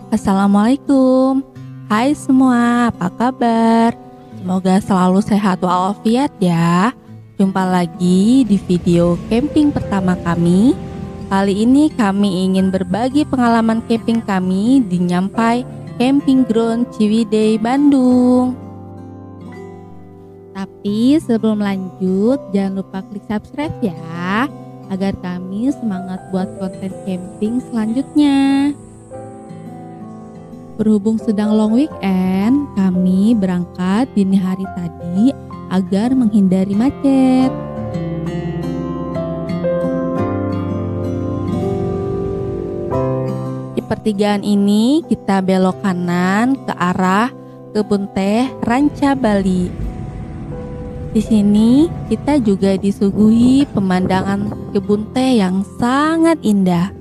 Assalamualaikum. Hai semua, apa kabar? Semoga selalu sehat walafiat ya. Jumpa lagi di video camping pertama kami. Kali ini kami ingin berbagi pengalaman camping kami di Nyampai Camping Ground Ciwidey, Bandung. Tapi sebelum lanjut, jangan lupa klik subscribe ya, agar kami semangat buat konten camping selanjutnya. Berhubung sedang long weekend, kami berangkat dini hari tadi agar menghindari macet. Di pertigaan ini kita belok kanan ke arah kebun teh Ranca Bali. Di sini kita juga disuguhi pemandangan kebun teh yang sangat indah.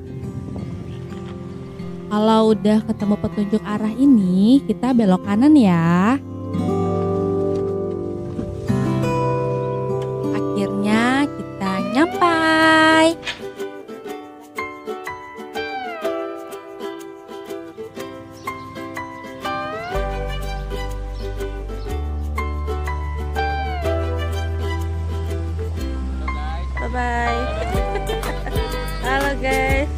Kalau udah ketemu petunjuk arah ini, kita belok kanan ya. Akhirnya kita nyampai. Bye-bye. Halo guys.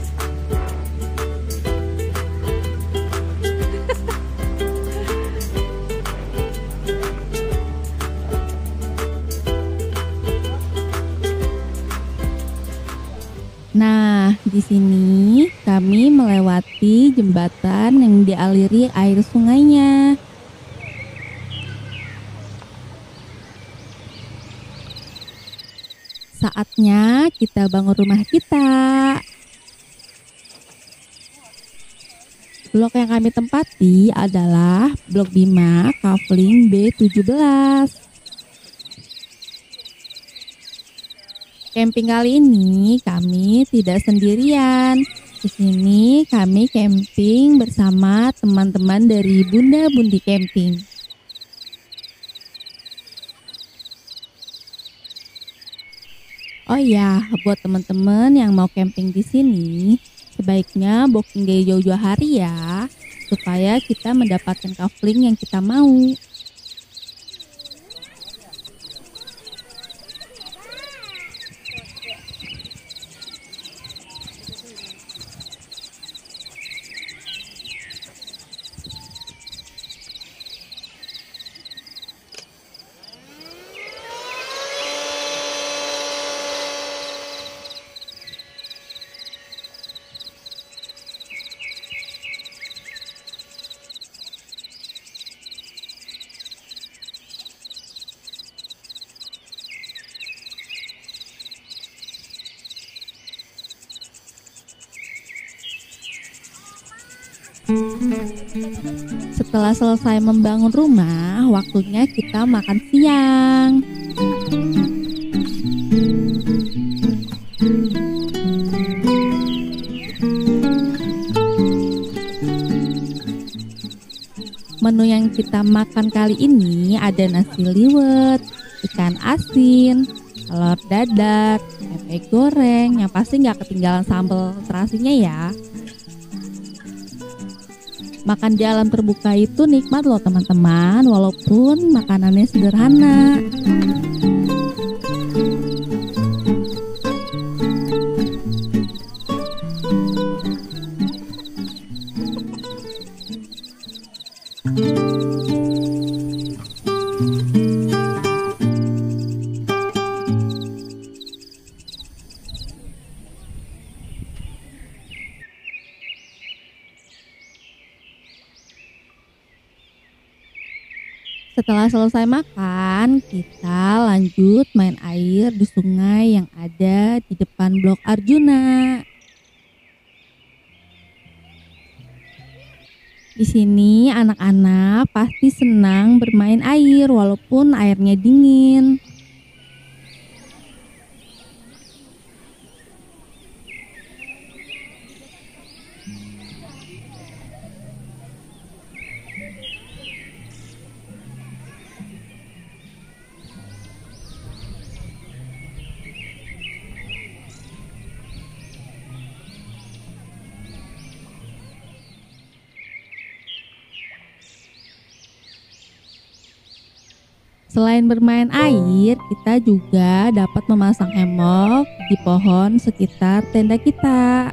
Nah, di sini kami melewati jembatan yang dialiri air sungainya. Saatnya kita bangun rumah kita. Blok yang kami tempati adalah Blok Bima Kafling B17. Camping kali ini kami tidak sendirian. Di sini kami camping bersama teman-teman dari Bunda Bundi Camping. Oh ya, buat teman-teman yang mau camping di sini, sebaiknya booking dari jauh-jauh hari ya, supaya kita mendapatkan kafling yang kita mau. Setelah selesai membangun rumah, waktunya kita makan siang. Menu yang kita makan kali ini ada nasi liwet, ikan asin, telur dadar, tempe goreng, yang pasti nggak ketinggalan sambal terasinya ya. Makan di alam terbuka itu nikmat loh teman-teman, walaupun makanannya sederhana. Setelah selesai makan, kita lanjut main air di sungai yang ada di depan Blok Arjuna. Di sini anak-anak pasti senang bermain air walaupun airnya dingin. Selain bermain air, kita juga dapat memasang hemok di pohon sekitar tenda kita.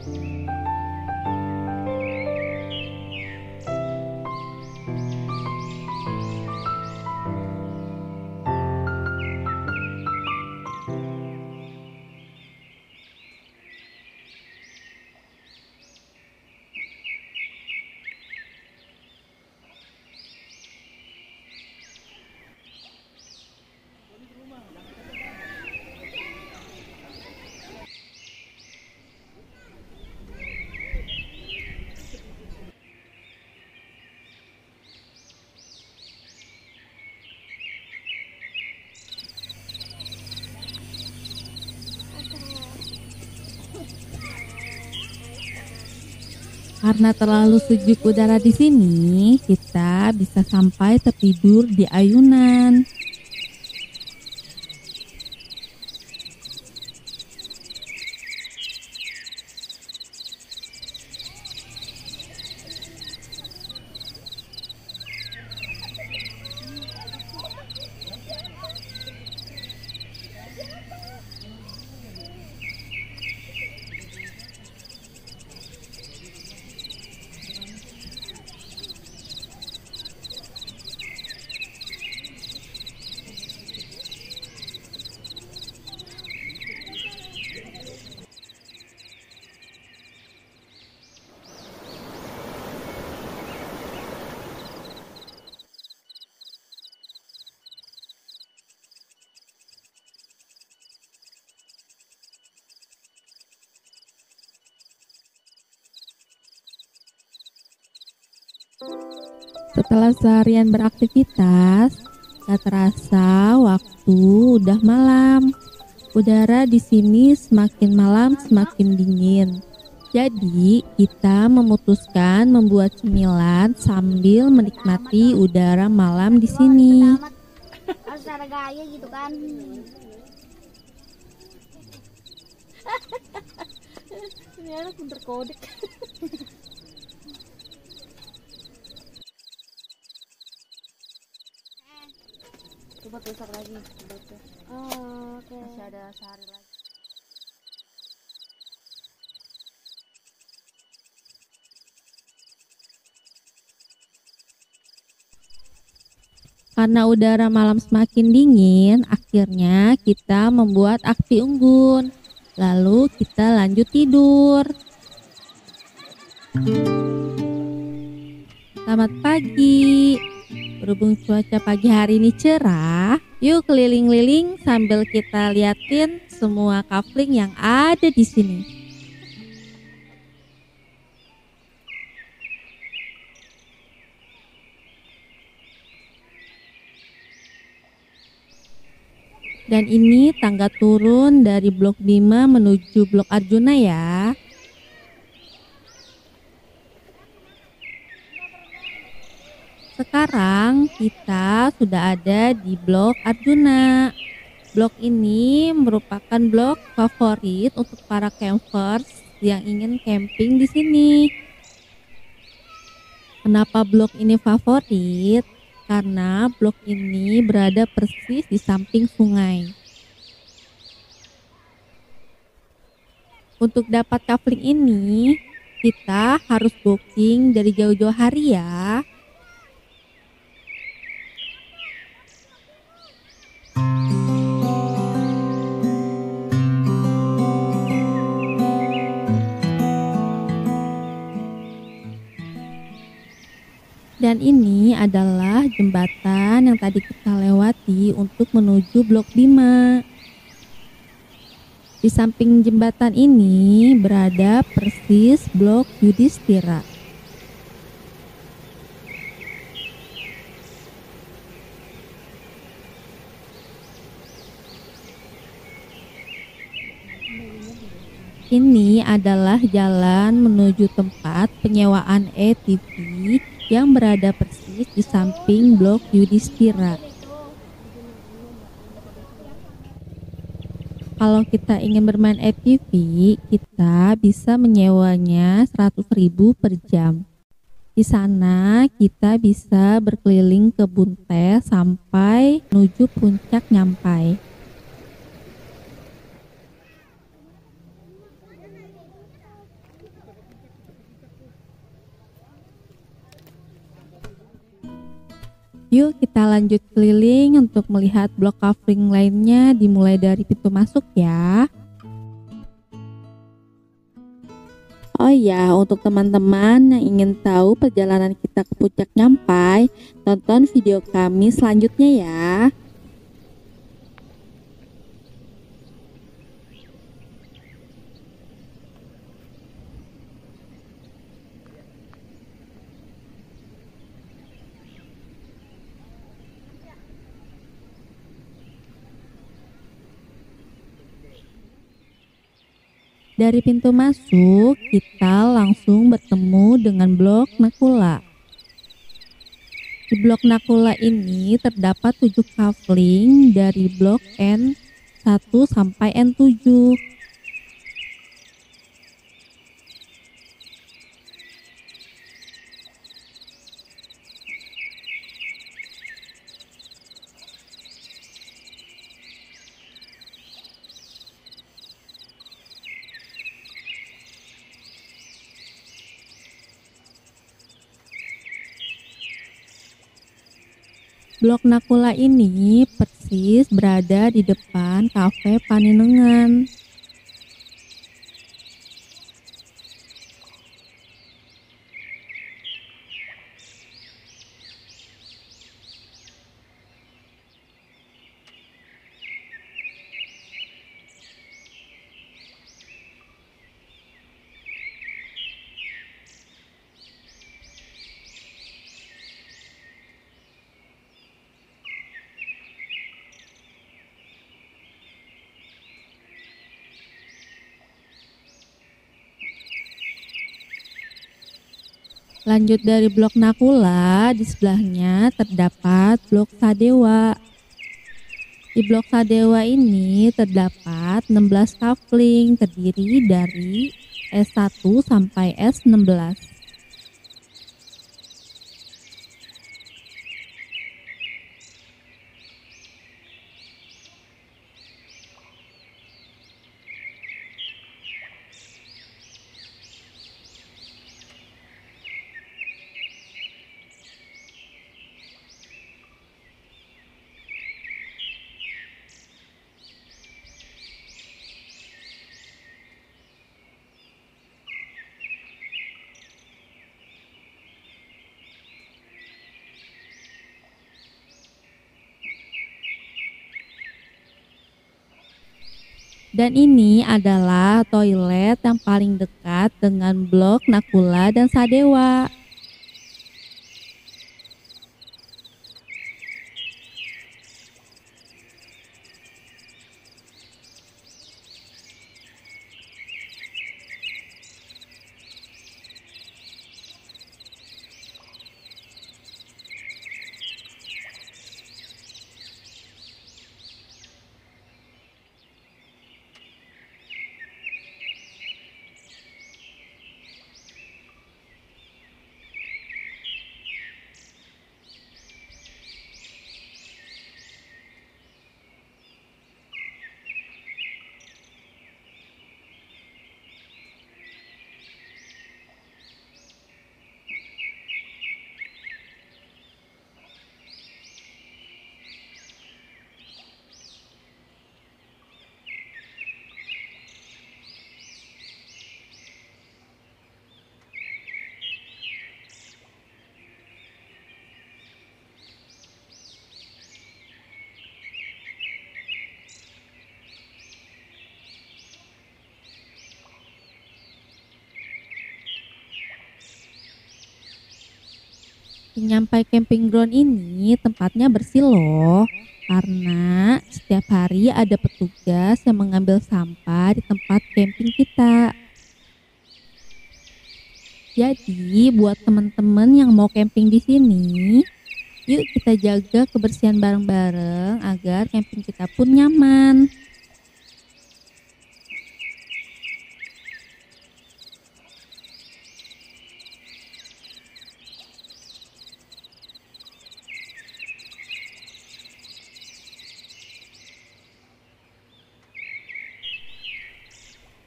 Karena terlalu sejuk udara di sini, kita bisa sampai tertidur di ayunan. Setelah seharian beraktivitas, gak terasa waktu udah malam. Udara di sini semakin malam semakin dingin. Jadi kita memutuskan membuat cemilan sambil menikmati udara malam di sini. Harus ada gaya gitu kan. Ini anak pinter kodek. Coba besok lagi. Oh, oke. Masih ada sehari lagi. Karena udara malam semakin dingin, akhirnya kita membuat api unggun. Lalu kita lanjut tidur. Selamat pagi. Berhubung cuaca pagi hari ini cerah, yuk keliling-keliling sambil kita liatin semua kafling yang ada di sini. Dan ini tangga turun dari blok Bima menuju blok Arjuna ya. Sekarang kita sudah ada di blok Arjuna. Blok ini merupakan blok favorit untuk para campers yang ingin camping di sini. Kenapa blok ini favorit? Karena blok ini berada persis di samping sungai. Untuk dapat kafling ini, kita harus booking dari jauh-jauh hari ya. Dan ini adalah jembatan yang tadi kita lewati untuk menuju blok Bima. Di samping jembatan ini berada persis blok Yudhistira. Ini adalah jalan menuju tempat penyewaan ATV yang berada persis di samping blok Yudhistira. Kalau kita ingin bermain ATV, kita bisa menyewanya 100.000 per jam. Di sana kita bisa berkeliling kebun teh sampai menuju puncak Nyampai. Yuk kita lanjut keliling untuk melihat blok covering lainnya dimulai dari pintu masuk ya. Oh ya, untuk teman-teman yang ingin tahu perjalanan kita ke puncak Nyampai, tonton video kami selanjutnya ya. Dari pintu masuk, kita langsung bertemu dengan blok Nakula. Di blok Nakula ini terdapat 7 kafling dari blok N1 sampai N7. Blok Nakula ini persis berada di depan Cafe Paninengan. Lanjut dari blok Nakula, di sebelahnya terdapat blok Sadewa. Di blok Sadewa ini terdapat 16 kafling terdiri dari S1 sampai S16. Dan ini adalah toilet yang paling dekat dengan blok Nakula dan Sadewa. Nyampai camping ground ini tempatnya bersih loh, karena setiap hari ada petugas yang mengambil sampah di tempat camping kita. Jadi buat teman-teman yang mau camping di sini, yuk kita jaga kebersihan bareng-bareng agar camping kita pun nyaman.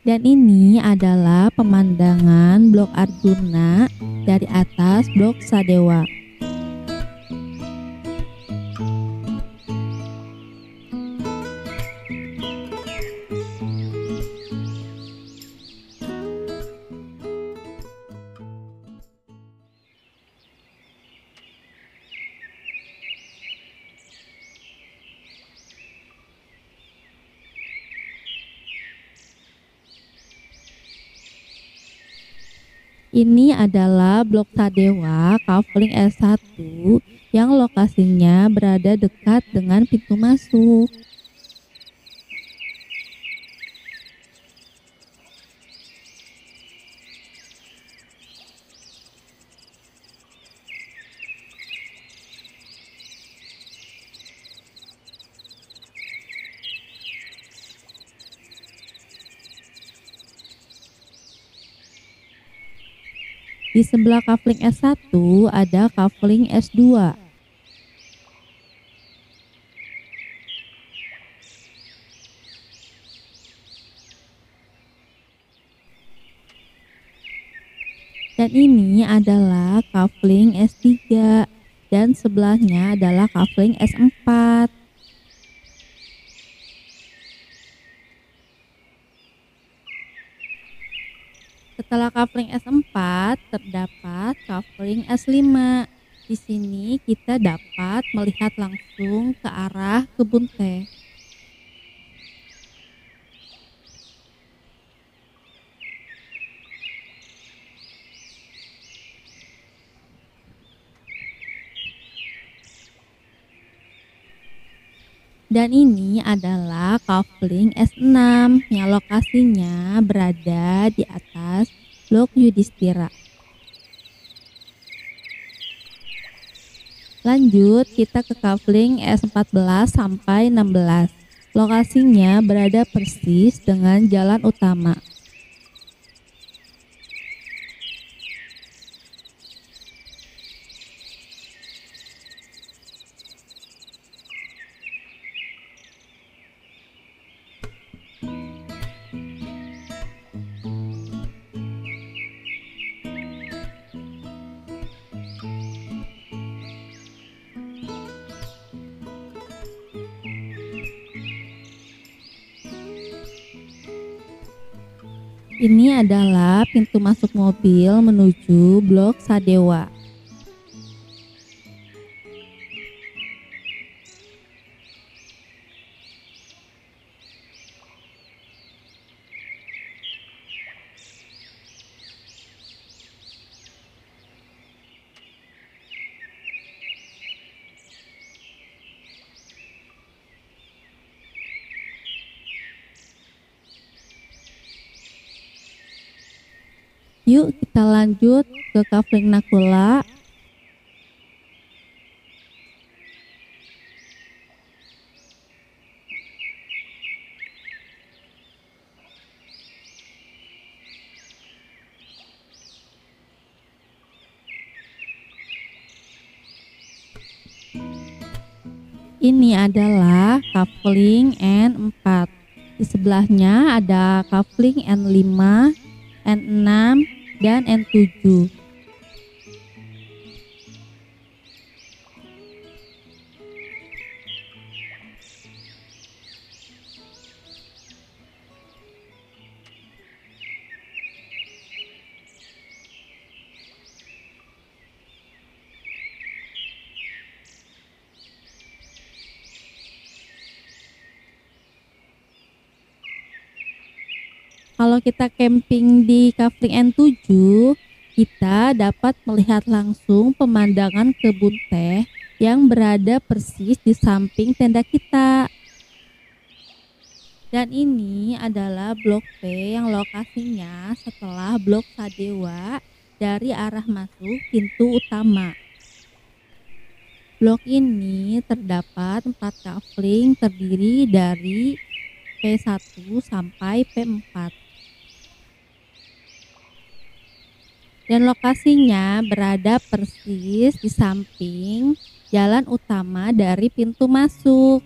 Dan ini adalah pemandangan Blok Arjuna dari atas Blok Sadewa. Ini adalah Blok Sadewa Kafling S1 yang lokasinya berada dekat dengan pintu masuk. Di sebelah kafling S1 ada kafling S2. Dan ini adalah kafling S3 dan sebelahnya adalah kafling S4. Setelah kafling S4 terdapat kafling S5. Di sini kita dapat melihat langsung ke arah kebun teh. Dan ini adalah kafling S6 yang lokasinya berada di atas Blok Yudhistira. Lanjut kita ke kafling S14 sampai 16. Lokasinya berada persis dengan jalan utama. Ini adalah pintu masuk mobil menuju Blok Sadewa. Yuk kita lanjut ke kafling Nakula. Ini adalah kafling N4. Di sebelahnya ada kafling N5, N6, dan N7. Kalau kita camping di kafling N7, kita dapat melihat langsung pemandangan kebun teh yang berada persis di samping tenda kita. Dan ini adalah blok P yang lokasinya setelah Blok Sadewa dari arah masuk pintu utama. Blok ini terdapat 4 kafling terdiri dari P1 sampai P4. Dan lokasinya berada persis di samping jalan utama dari pintu masuk.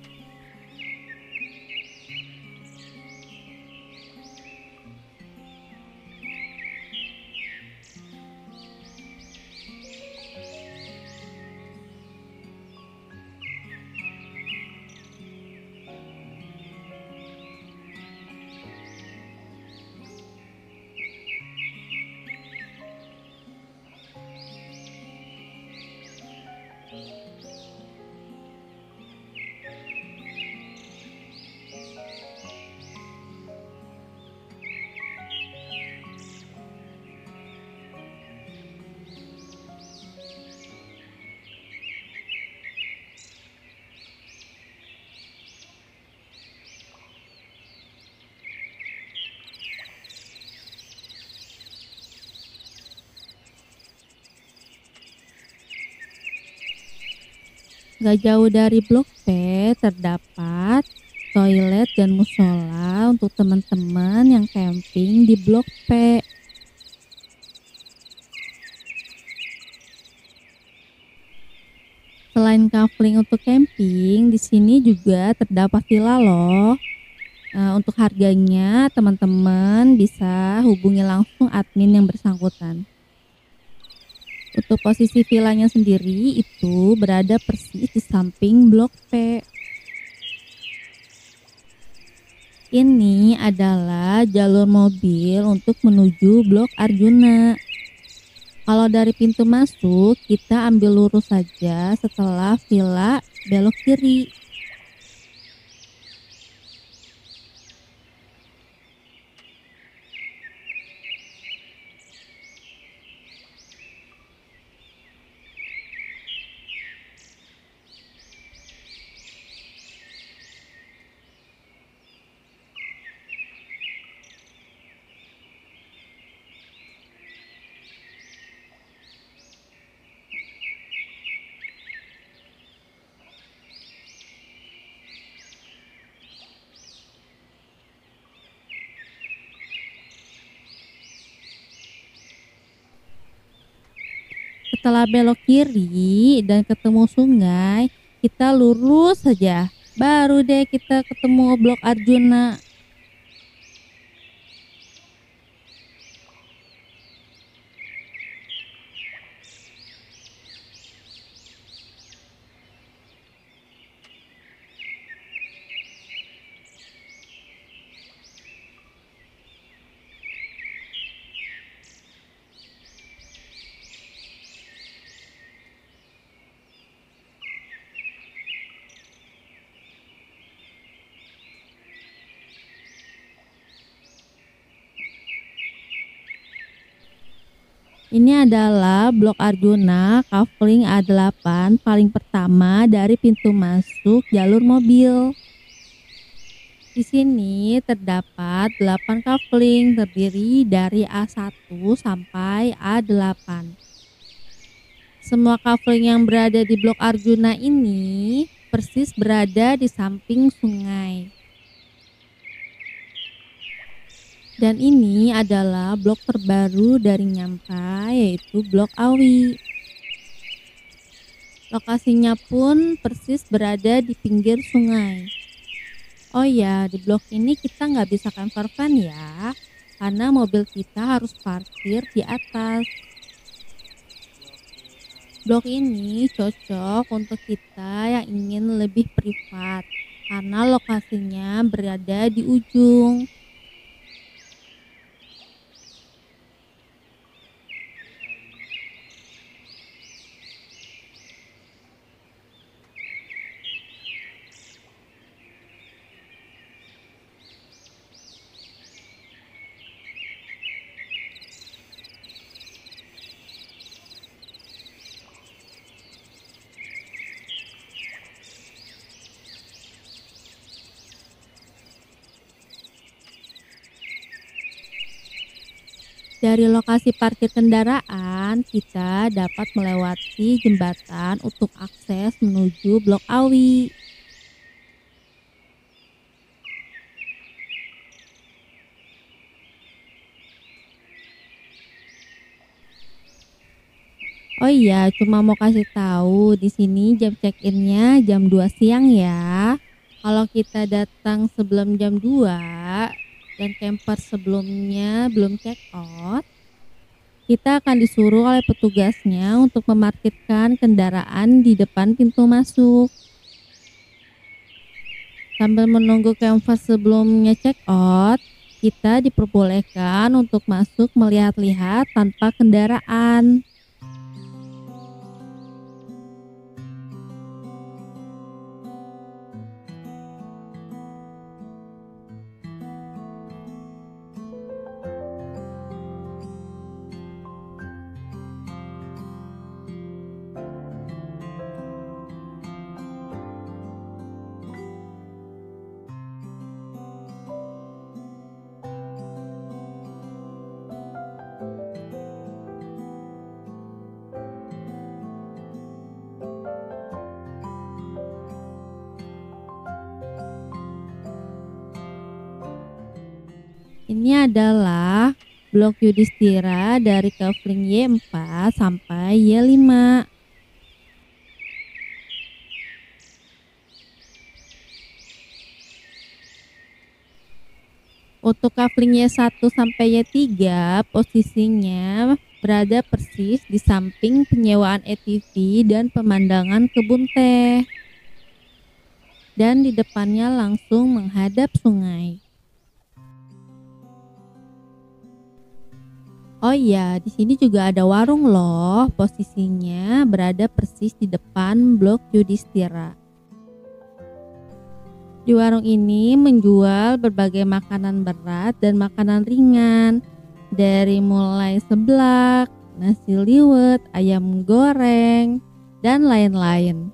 Gak jauh dari Blok P terdapat toilet dan musola untuk teman-teman yang camping di Blok P. Selain kafling untuk camping, di sini juga terdapat villa loh. Untuk harganya, teman-teman bisa hubungi langsung admin yang bersangkutan. Untuk posisi villanya sendiri itu berada persis di samping Blok P. Ini adalah jalur mobil untuk menuju Blok Arjuna. Kalau dari pintu masuk, kita ambil lurus saja setelah villa belok kiri. Setelah belok kiri dan ketemu sungai, kita lurus saja. Baru deh kita ketemu Blok Arjuna. Ini adalah Blok Arjuna kafling A8 paling pertama dari pintu masuk jalur mobil. Di sini terdapat 8 kafling terdiri dari A1 sampai A8. Semua kafling yang berada di Blok Arjuna ini persis berada di samping sungai. Dan ini adalah blok terbaru dari Nyampa, yaitu Blok Awi. Lokasinya pun persis berada di pinggir sungai. Oh ya, di blok ini kita nggak bisa camper van ya, karena mobil kita harus parkir di atas. Blok ini cocok untuk kita yang ingin lebih privat, karena lokasinya berada di ujung. Dari lokasi parkir kendaraan, kita dapat melewati jembatan untuk akses menuju Blok Awi. Oh iya, cuma mau kasih tahu di sini jam check-innya jam 2 siang ya. Kalau kita datang sebelum jam 2 dan camper sebelumnya belum check out, kita akan disuruh oleh petugasnya untuk memarkirkan kendaraan di depan pintu masuk. Sambil menunggu camper sebelumnya check out, kita diperbolehkan untuk masuk melihat-lihat tanpa kendaraan. Ini adalah blok Yudhistira dari kafling Y4 sampai Y5. Untuk kafling Y1 sampai Y3 posisinya berada persis di samping penyewaan ATV dan pemandangan kebun teh. Dan di depannya langsung menghadap sungai. Oh iya, di sini juga ada warung loh. Posisinya berada persis di depan blok Yudhistira. Di warung ini menjual berbagai makanan berat dan makanan ringan, dari mulai seblak, nasi liwet, ayam goreng, dan lain-lain.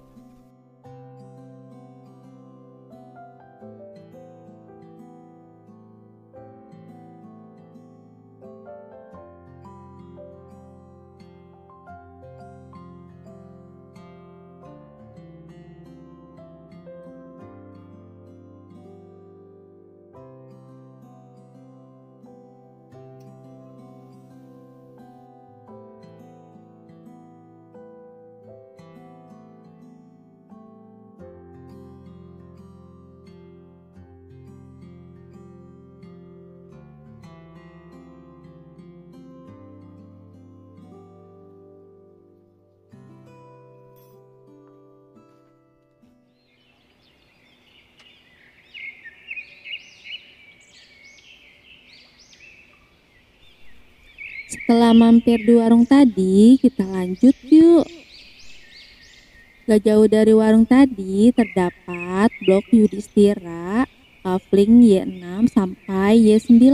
Setelah mampir di warung tadi, kita lanjut yuk. Gak jauh dari warung tadi terdapat blok Yudhistira, kafling Y6 sampai Y9.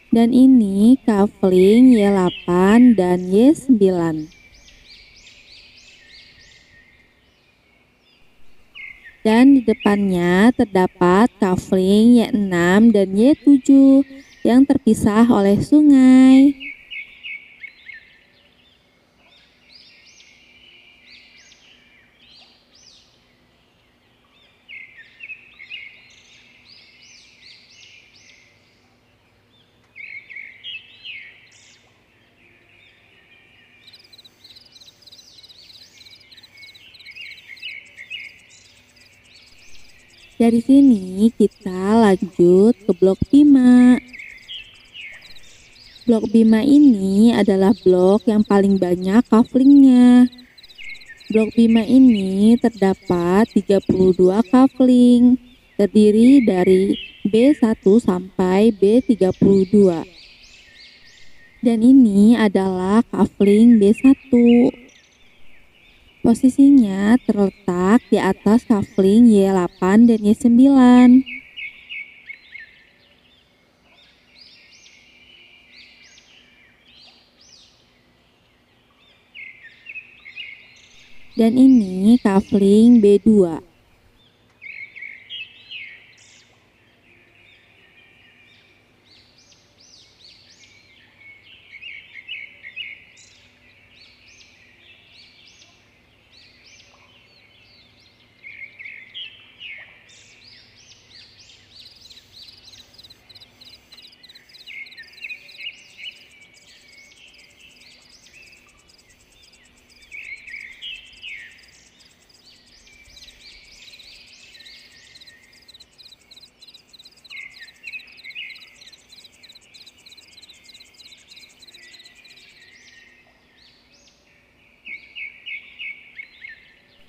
Dan ini kafling Y8 dan Y9. Dan di depannya terdapat kafling Y6 dan Y7 yang terpisah oleh sungai. Dari sini kita lanjut ke blok Bima. Blok Bima ini adalah blok yang paling banyak kaflingnya. Blok Bima ini terdapat 32 kafling, terdiri dari B1 sampai B32. Dan ini adalah kafling B1. Posisinya terletak di atas kafling Y8 dan Y9. Dan ini kafling B2.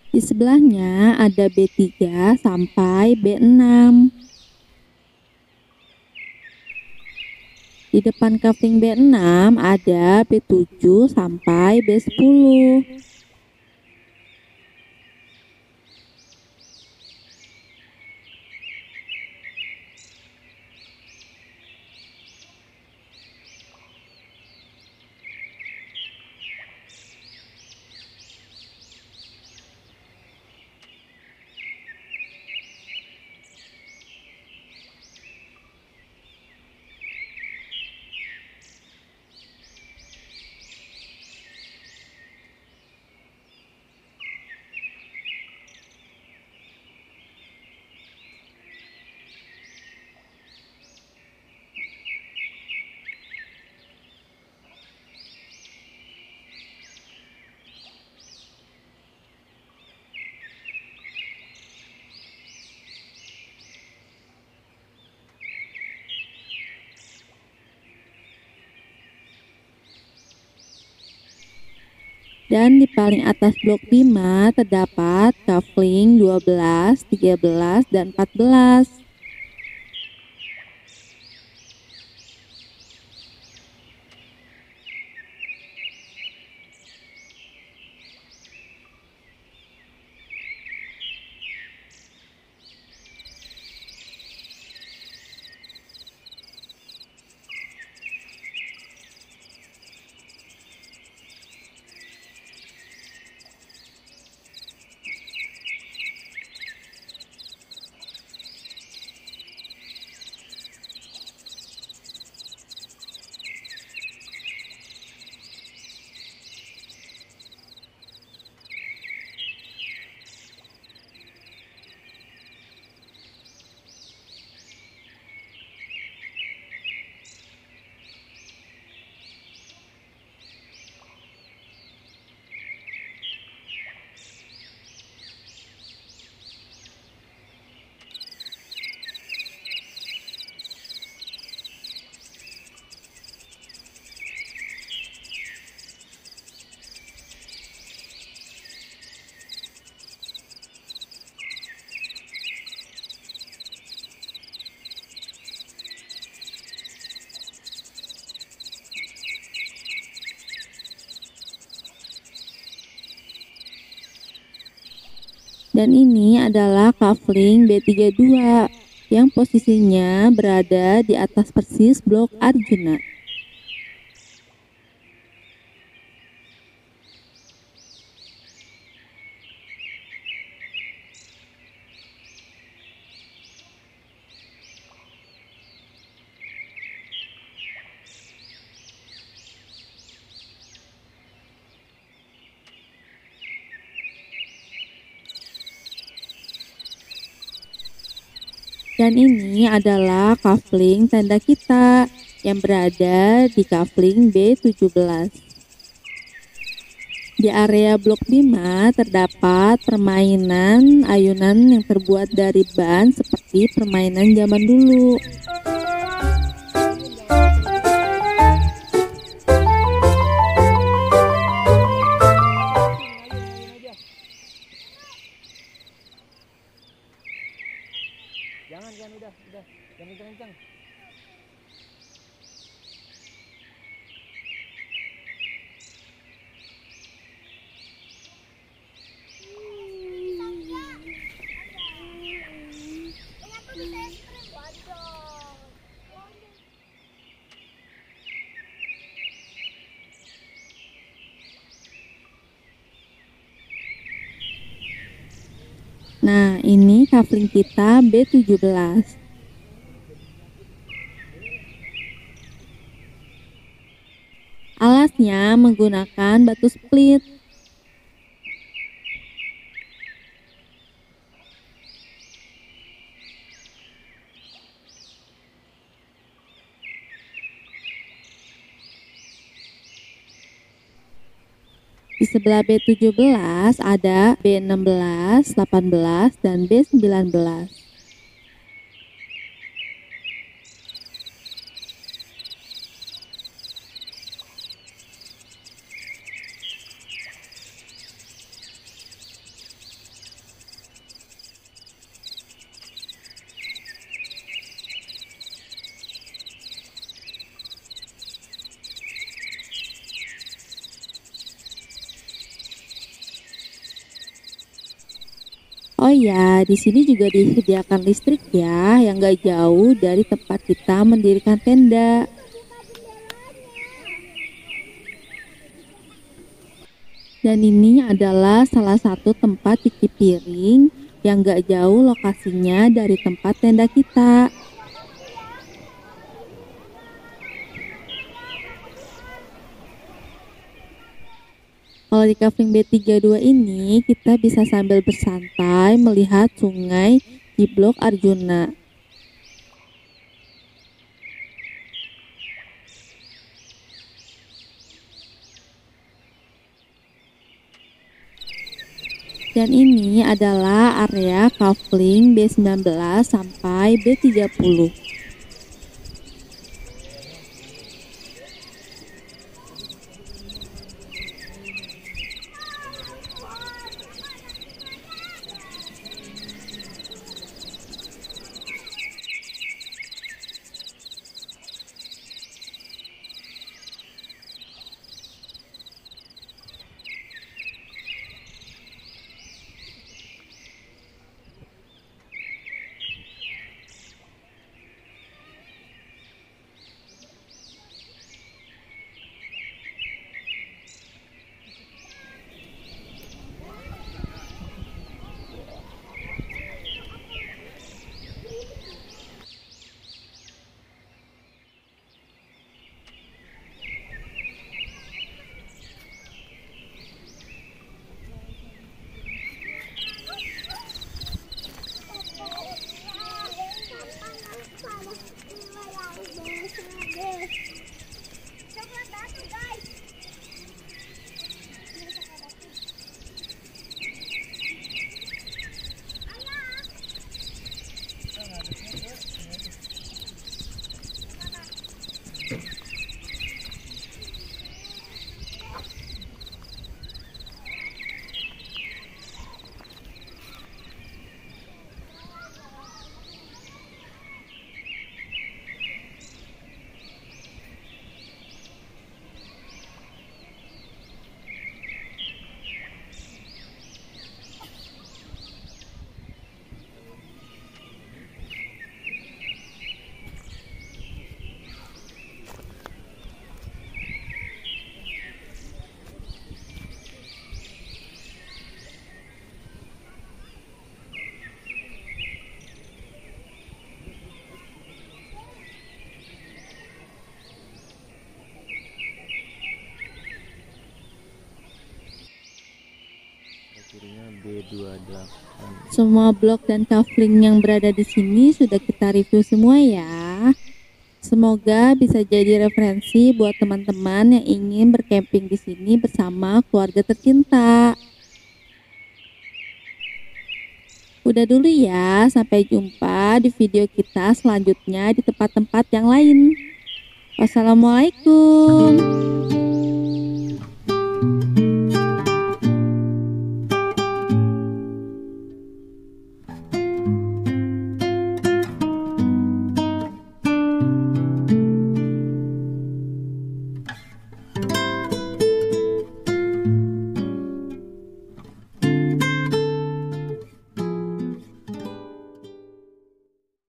Di sebelahnya ada B3 sampai B6. Di Di depan kafling B6 ada B7 sampai B10. Dan di paling atas blok Bima terdapat kafling 12, 13, dan 14. Dan ini adalah kafling B32 yang posisinya berada di atas persis blok Arjuna. Dan ini adalah kafling tenda kita yang berada di kafling B17. Di area blok 5 terdapat permainan ayunan yang terbuat dari ban seperti permainan zaman dulu. Jangan udah, jangan kencang. Nah, ini kafling kita B17. Alasnya menggunakan batu split. Di sebelah B17 ada B16, 18, dan B19. Oh ya, di sini juga disediakan listrik ya, yang gak jauh dari tempat kita mendirikan tenda. Dan ini adalah salah satu tempat cuci piring yang gak jauh lokasinya dari tempat tenda kita. Kalau di Kafling B32 ini, kita bisa sambil bersantai melihat sungai Ciblok Arjuna. Dan ini adalah area Kafling B19 sampai B30. B28. Semua blok dan kafling yang berada di sini sudah kita review semua ya. Semoga bisa jadi referensi buat teman-teman yang ingin bercamping di sini bersama keluarga tercinta. Udah dulu ya, sampai jumpa di video kita selanjutnya di tempat-tempat yang lain. Wassalamualaikum.